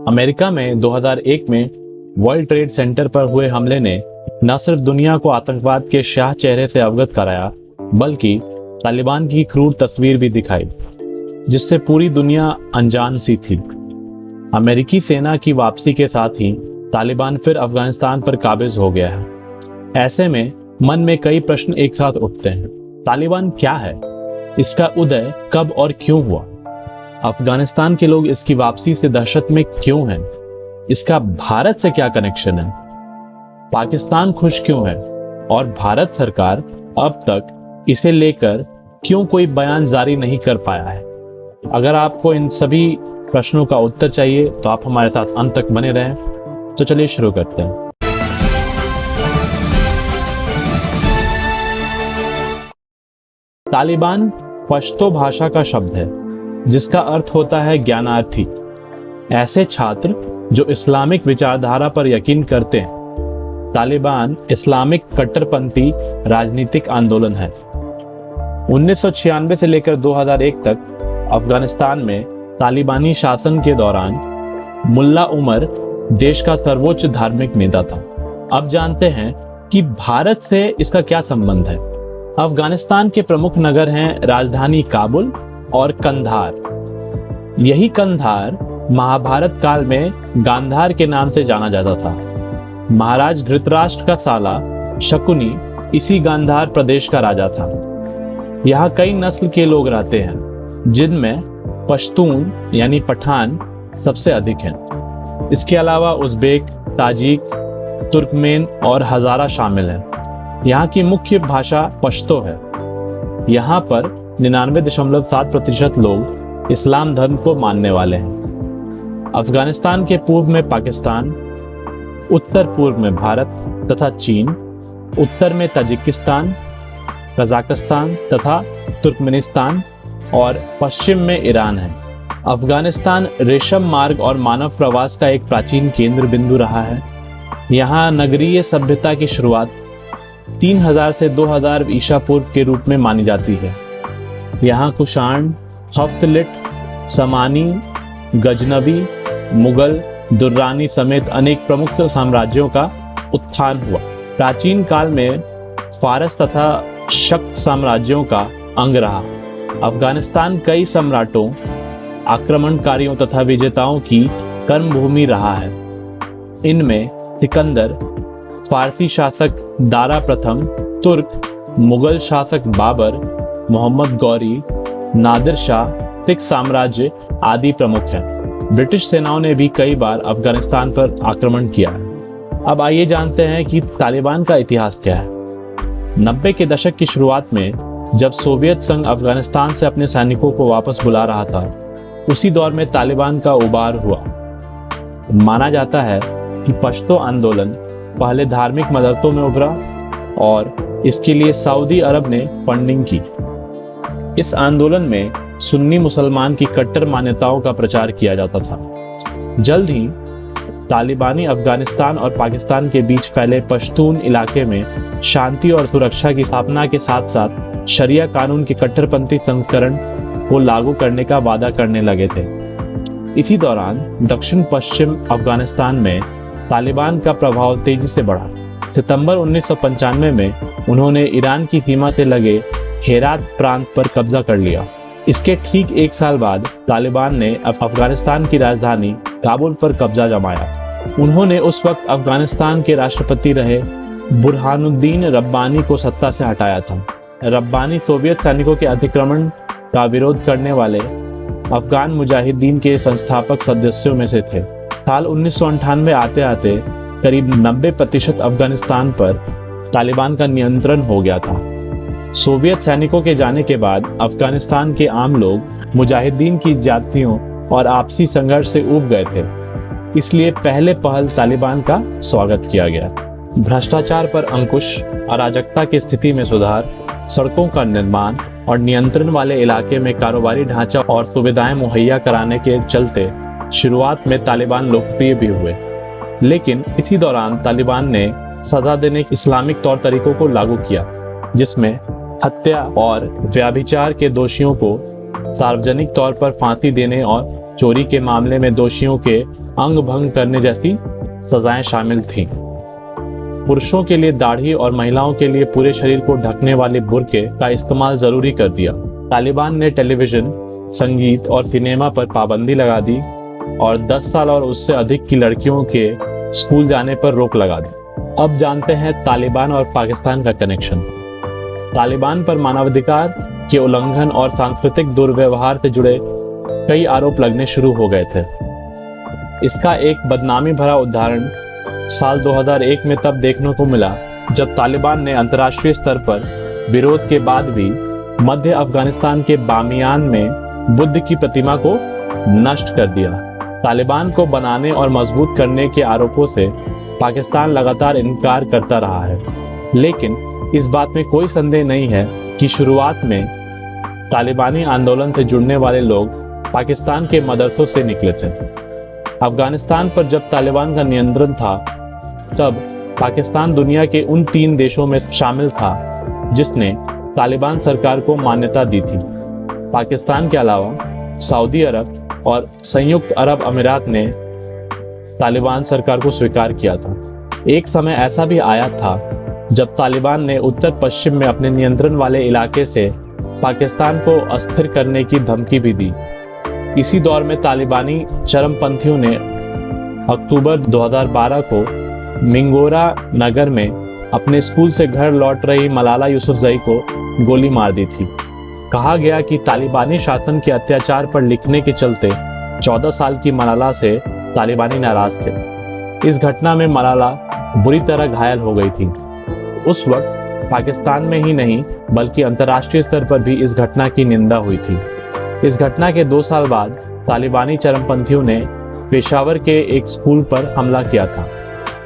America में 2001 में world trade centre पर हुए हमले ने न सिर्फ दुनिया को आतंकवाद के शाह चेहरे से अवगत कराया, बल्कि तालिबान की क्रूर तस्वीर भी दिखाई, जिससे पूरी दुनिया अनजान सी थी। अमेरिकी सेना की वापसी के साथ ही तालिबान फिर अफगानिस्तान पर काबिज हो गया है। ऐसे में मन में कई प्रश्न एक साथ उठते हैं। तालिबान क्या है? इसका उदय कब और क्यों हुआ? अफगानिस्तान के लोग इसकी वापसी से दहशत में क्यों हैं? इसका भारत से क्या कनेक्शन है? पाकिस्तान खुश क्यों है? और भारत सरकार अब तक इसे लेकर क्यों कोई बयान जारी नहीं कर पाया है? अगर आपको इन सभी प्रश्नों का उत्तर चाहिए तो आप हमारे साथ अंत तक बने रहें। तो चलिए शुरू करते हैं। तालिबान पश्तो भाषा का शब्द है, जिसका अर्थ होता है ज्ञानार्थी। ऐसे छात्र जो इस्लामिक विचारधारा पर यकीन करते हैं। तालिबान इस्लामिक कट्टरपंथी राजनीतिक आंदोलन है। 1996 से लेकर 2001 तक अफगानिस्तान में तालिबानी शासन के दौरान मुल्ला उमर देश का सर्वोच्च धार्मिक नेता था। अब जानते हैं कि भारत से इसका क्या संबंध है। अफगानिस्तान के प्रमुख नगर हैं राजधानी काबुल और कंधार। यही कंधार महाभारत काल में गांधार के नाम से जाना जाता था। महाराज धृतराष्ट्र का साला शकुनी इसी गांधार प्रदेश का राजा था। यहाँ कई नस्ल के लोग रहते हैं, जिनमें पश्तून यानी पठान सबसे अधिक हैं। इसके अलावा उज़्बेक, ताजिक, तुर्कमेन और हजारा शामिल हैं। यहाँ की मुख्य भाषा पश्तो है। यहाँ पर 99.7% लोग इस्लाम धर्म को मानने वाले हैं। अफगानिस्तान के पूर्व में पाकिस्तान, उत्तर पूर्व में भारत तथा चीन, उत्तर में ताजिकिस्तान, कजाकिस्तान तथा तुर्कमेनिस्तान और पश्चिम में ईरान है। अफगानिस्तान रेशम मार्ग और मानव प्रवास का एक प्राचीन केंद्र बिंदु रहा है। यहाँ नगरीय सभ्यता की शुरुआत 3000 से 2000 ईसा पूर्व के रूप में मानी जाती है। यहाँ कुषाण, हफ्तलिट, समानी, गजनबी, मुगल, दुर्रानी समेत अनेक प्रमुख साम्राज्यों का उत्थान हुआ। प्राचीन काल में फारस तथा शक साम्राज्यों का अंग रहा। अफगानिस्तान कई सम्राटों, आक्रमणकारियों तथा विजेताओं की कर्मभूमि रहा है। इनमें सिकंदर, फारसी शासक दारा प्रथम, तुर्क, मुगल शासक बाबर, मोहम्मद गौरी, नादिर शाह, सिख साम्राज्य आदि प्रमुख हैं। ब्रिटिश सेनाओं ने भी कई बार अफगानिस्तान पर आक्रमण किया है। अब आइए जानते हैं कि तालिबान का इतिहास क्या है। 90 के दशक की शुरुआत में जब सोवियत संघ अफगानिस्तान से अपने सैनिकों को वापस बुला रहा था, उसी दौर में तालिबान का उभार हुआ। माना जाता है कि पश्तो आंदोलन पहले धार्मिक मदरसों में उभरा और इसके लिए सऊदी अरब ने फंडिंग की। इस आंदोलन में सुन्नी मुसलमान की कट्टर मान्यताओं का प्रचार किया जाता था। जल्द ही तालिबानी अफगानिस्तान और पाकिस्तान के बीच फैले पश्तून इलाके में शांति और सुरक्षा की स्थापना के साथ साथ शरिया कानून के कट्टरपंथी संस्करण को लागू करने का वादा करने लगे थे। इसी दौरान दक्षिण पश्चिम अफगानिस्तान में तालिबान का प्रभाव तेजी से बढ़ा। सितंबर 1995 में उन्होंने ईरान की सीमा से लगे हेरात प्रांत पर कब्जा कर लिया। इसके ठीक एक साल बाद तालिबान ने अफगानिस्तान की राजधानी काबुल पर कब्जा जमाया। उन्होंने उस वक्त अफगानिस्तान के राष्ट्रपति रहे बुरहानुद्दीन रब्बानी को सत्ता से हटाया था। रब्बानी सोवियत सैनिकों के अतिक्रमण का विरोध करने वाले अफगान मुजाहिदीन के संस्थापक सदस्यों में से थे। साल 1998 आते आते करीब 90% अफगानिस्तान पर तालिबान का नियंत्रण हो गया था। सोवियत सैनिकों के जाने के बाद अफगानिस्तान के आम लोग मुजाहिदीन की जातियों और आपसी संघर्ष से ऊब गए थे। इसलिए पहले पहल तालिबान का स्वागत किया गया। भ्रष्टाचार पर अंकुश, अराजकता की स्थिति में सुधार, सड़कों का निर्माण और नियंत्रण वाले इलाके में कारोबारी ढांचा और सुविधाएं मुहैया कराने के चलते शुरुआत में तालिबान लोकप्रिय भी हुए। लेकिन इसी दौरान तालिबान ने सजा देने के इस्लामिक तौर तरीकों को लागू किया, जिसमें हत्या और व्यभिचार के दोषियों को सार्वजनिक तौर पर फांसी देने और चोरी के मामले में दोषियों के अंग भंग करने जैसी सजाएं शामिल थीं। पुरुषों के लिए दाढ़ी और महिलाओं के लिए पूरे शरीर को ढकने वाले बुर्के का इस्तेमाल जरूरी कर दिया। तालिबान ने टेलीविजन, संगीत और सिनेमा पर पाबंदी लगा दी और 10 साल और उससे अधिक की लड़कियों के स्कूल जाने पर रोक लगा दी। अब जानते हैं तालिबान और पाकिस्तान का कनेक्शन। तालिबान पर मानवाधिकार के उल्लंघन और सांस्कृतिक दुर्व्यवहार से जुड़े कई आरोप लगने शुरू हो गए थे। इसका एक बदनामी भरा उदाहरण साल 2001 में तब देखने को मिला जब तालिबान ने अंतर्राष्ट्रीय स्तर पर विरोध के बाद भी मध्य अफगानिस्तान के बामियान में बुद्ध की प्रतिमा को नष्ट कर दिया। तालिबान को बनाने और मजबूत करने के आरोपों से पाकिस्तान लगातार इनकार करता रहा है, लेकिन इस बात में कोई संदेह नहीं है कि शुरुआत में तालिबानी आंदोलन से जुड़ने वाले लोग पाकिस्तान के मदरसों से निकले थे। अफगानिस्तान पर जब तालिबान का नियंत्रण था तब पाकिस्तान दुनिया के उन 3 देशों में शामिल था जिसने तालिबान सरकार को मान्यता दी थी। पाकिस्तान के अलावा सऊदी अरब और संयुक्त अरब अमीरात ने तालिबान सरकार को स्वीकार किया था। एक समय ऐसा भी आया था जब तालिबान ने उत्तर पश्चिम में अपने नियंत्रण वाले इलाके से पाकिस्तान को अस्थिर करने की धमकी भी दी। इसी दौर में तालिबानी चरमपंथियों ने अक्टूबर 2012 को मिंगोरा नगर में अपने स्कूल से घर लौट रही मलाला यूसुफजई को गोली मार दी थी। कहा गया कि तालिबानी शासन के अत्याचार पर लिखने के चलते 14 साल की मलाला से तालिबानी नाराज थे। इस घटना में मलाला बुरी तरह घायल हो गई थी। उस वक्त पाकिस्तान में ही नहीं बल्कि अंतर्राष्ट्रीय स्तर पर भी इस घटना की निंदा हुई थी। इस घटना के 2 साल बाद तालिबानी चरमपंथियों ने पेशावर के एक स्कूल पर हमला किया था,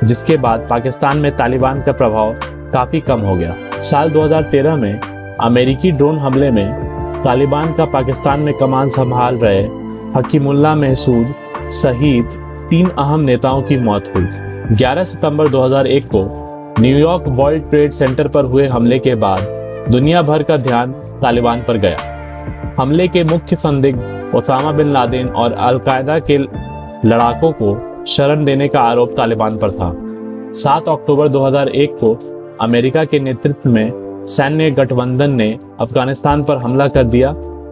जिसके बाद पाकिस्तान में तालिबान का प्रभाव काफी कम हो गया। साल 2013 में अमेरिकी ड्रोन हमले में तालिबान का पाकिस्तान में कमान संभाल रहे हकीमुल्लाह महसूद सहित 3 अहम नेताओं की मौत हुई। 11 सितंबर 2001 को न्यूयॉर्क वर्ल्ड ट्रेड सेंटर पर हुए हमले के बाद दुनिया भर का ध्यान तालिबान पर गया। हमले के मुख्य संदिग्ध ओसामा बिन लादेन और अल-कायदा के लड़ाकों को शरण देने का आरोप तालिबान पर था। 7 अक्टूबर 2001 को अमेरिका के नेतृत्व में सैन्य गठबंधन ने अफगानिस्तान पर हमला कर दिया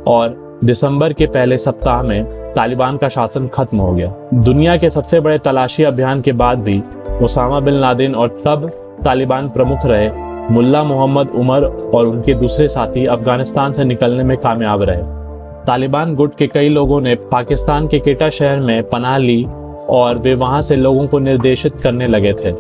और दिसंबर के पहले सप्ताह में तालिबान का शासन खत्म हो गया। दुनिया के सबसे बड़े तलाशी अभियान के बाद भी ओसामा बिन लादेन और तब तालिबान प्रमुख रहे मुल्ला मोहम्मद उमर और उनके दूसरे साथी अफगानिस्तान से निकलने में कामयाब रहे। तालिबान गुट के कई लोगों ने पाकिस्तान के केटा शहर में पनाह ली और वे वहां से लोगों को निर्देशित करने लगे थे।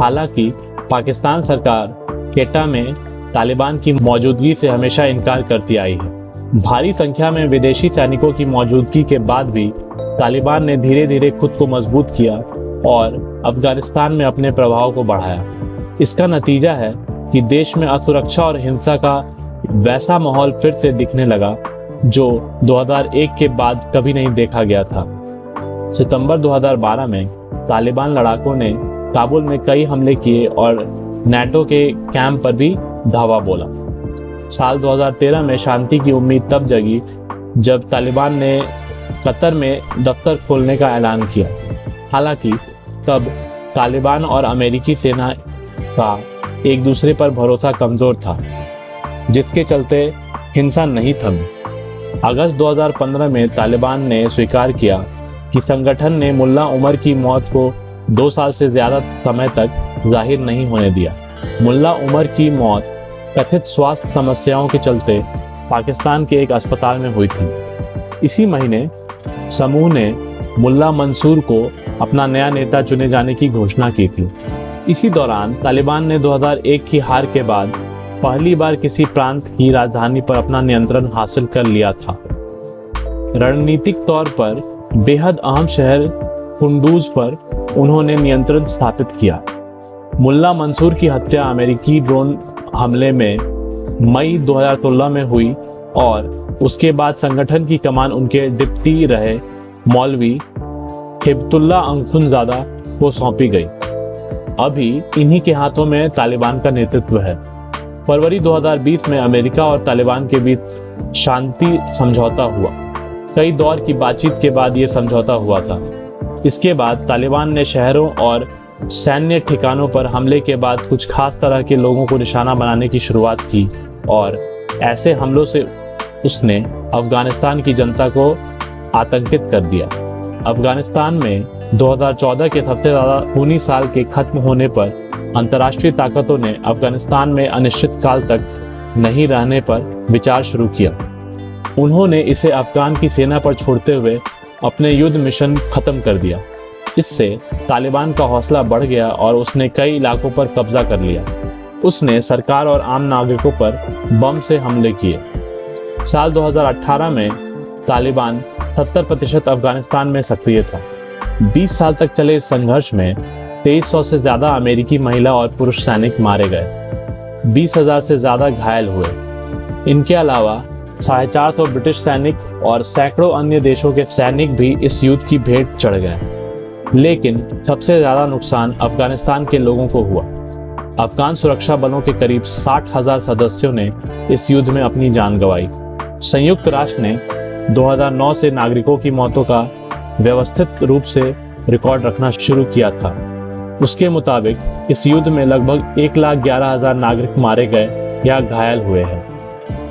हालांकि पाकिस्तान सरकार केटा में तालिबान की मौजूदगी से हमेशा इनकार करती आई है। भारी संख्या में विदेशी सैनिकों की मौजूदगी के बाद भी तालिबान ने धीरे धीरे खुद को मजबूत किया और अफगानिस्तान में अपने प्रभाव को बढ़ाया। इसका नतीजा है कि देश में असुरक्षा और हिंसा का वैसा माहौल फिर से दिखने लगा जो 2001 के बाद कभी नहीं देखा गया था। सितंबर 2012 में तालिबान लड़ाकों ने काबुल में कई हमले किए और नाटो के कैंप पर भी धावा बोला। साल 2013 में शांति की उम्मीद तब जगी जब तालिबान ने कतर में दफ्तर खोलने का ऐलान किया। हालांकि तब तालिबान और अमेरिकी सेना का एक दूसरे पर भरोसा कमजोर था, जिसके चलते हिंसा नहीं थमी। अगस्त 2015 में तालिबान ने स्वीकार किया कि संगठन ने मुल्ला उमर की मौत को 2 साल से ज्यादा समय तक जाहिर नहीं होने दिया। मुल्ला उमर की मौत कथित स्वास्थ्य समस्याओं के चलते पाकिस्तान के एक अस्पताल में हुई थी। इसी महीने समूह ने मुल्ला मंसूर को अपना नया नेता चुने जाने की घोषणा की थी। इसी दौरान तालिबान ने 2001 की हार के बाद पहली बार किसी प्रांत की राजधानी पर अपना नियंत्रण हासिल कर लिया था। रणनीतिक तौर पर बेहद अहम शहर कुंडूज पर उन्होंने नियंत्रण स्थापित किया। मुल्ला मंसूर की हत्या अमेरिकी ड्रोन हमले में मई 2016 में हुई और उसके बाद संगठन की कमान उनके डिप्टी रहे मौलवी हिब्तुल्लाह अंखुनजादा को सौंपी गई। अभी इन्हीं के हाथों में तालिबान का नेतृत्व है। फरवरी 2020 में अमेरिका और तालिबान के बीच शांति समझौता हुआ। कई दौर की बातचीत के बाद ये समझौता हुआ था। इसके बाद तालिबान ने शहरों और सैन्य ठिकानों पर हमले के बाद कुछ खास तरह के लोगों को निशाना बनाने की शुरुआत की और ऐसे हमलों से उसने अफगानिस्तान की जनता को आतंकित कर दिया। अफगानिस्तान में 2014 के सबसे ज़्यादा खूनी साल के खत्म होने पर अंतर्राष्ट्रीय ताकतों ने अफगानिस्तान में अनिश्चित काल तक नहीं रहने पर विचार शुरू किया। उन्होंने इसे अफगान की सेना पर छोड़ते हुए अपने युद्ध मिशन खत्म कर दिया। इससे तालिबान का हौसला बढ़ गया और उसने कई इलाकों पर कब्जा कर लिया। उसने सरकार और आम नागरिकों पर बम से हमले किए। साल 2018 में तालिबान 70% अफगानिस्तान में सक्रिय था। 20 साल तक चले इस संघर्ष में 2300 से ज्यादा अमेरिकी महिला और पुरुष सैनिक मारे गए, 20,000 से ज्यादा घायल हुए। इनके अलावा 450 ब्रिटिश सैनिक और सैकड़ों अन्य देशों के सैनिक भी इस युद्ध की भेंट चढ़ गए। लेकिन सबसे ज्यादा नुकसान अफगानिस्तान के लोगों को हुआ। अफगान सुरक्षा बलों के करीब 60,000 सदस्यों ने इस युद्ध में अपनी जान गंवाई। संयुक्त राष्ट्र ने 2009 से नागरिकों की मौतों का व्यवस्थित रूप से रिकॉर्ड रखना शुरू किया था। उसके मुताबिक इस युद्ध में लगभग 1,11,000 नागरिक मारे गए या घायल हुए हैं।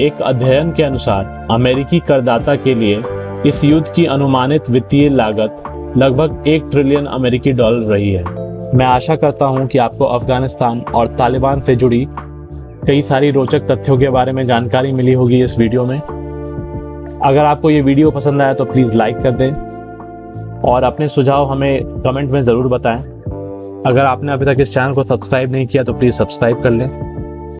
एक अध्ययन के अनुसार अमेरिकी करदाता के लिए इस युद्ध की अनुमानित वित्तीय लागत लगभग 1 ट्रिलियन अमेरिकी डॉलर रही है। मैं आशा करता हूं कि आपको अफगानिस्तान और तालिबान से जुड़ी कई सारी रोचक तथ्यों के बारे में जानकारी मिली होगी इस वीडियो में। अगर आपको ये वीडियो पसंद आया तो प्लीज़ लाइक कर दें और अपने सुझाव हमें कमेंट में ज़रूर बताएं। अगर आपने अभी तक इस चैनल को सब्सक्राइब नहीं किया तो प्लीज़ सब्सक्राइब कर लें।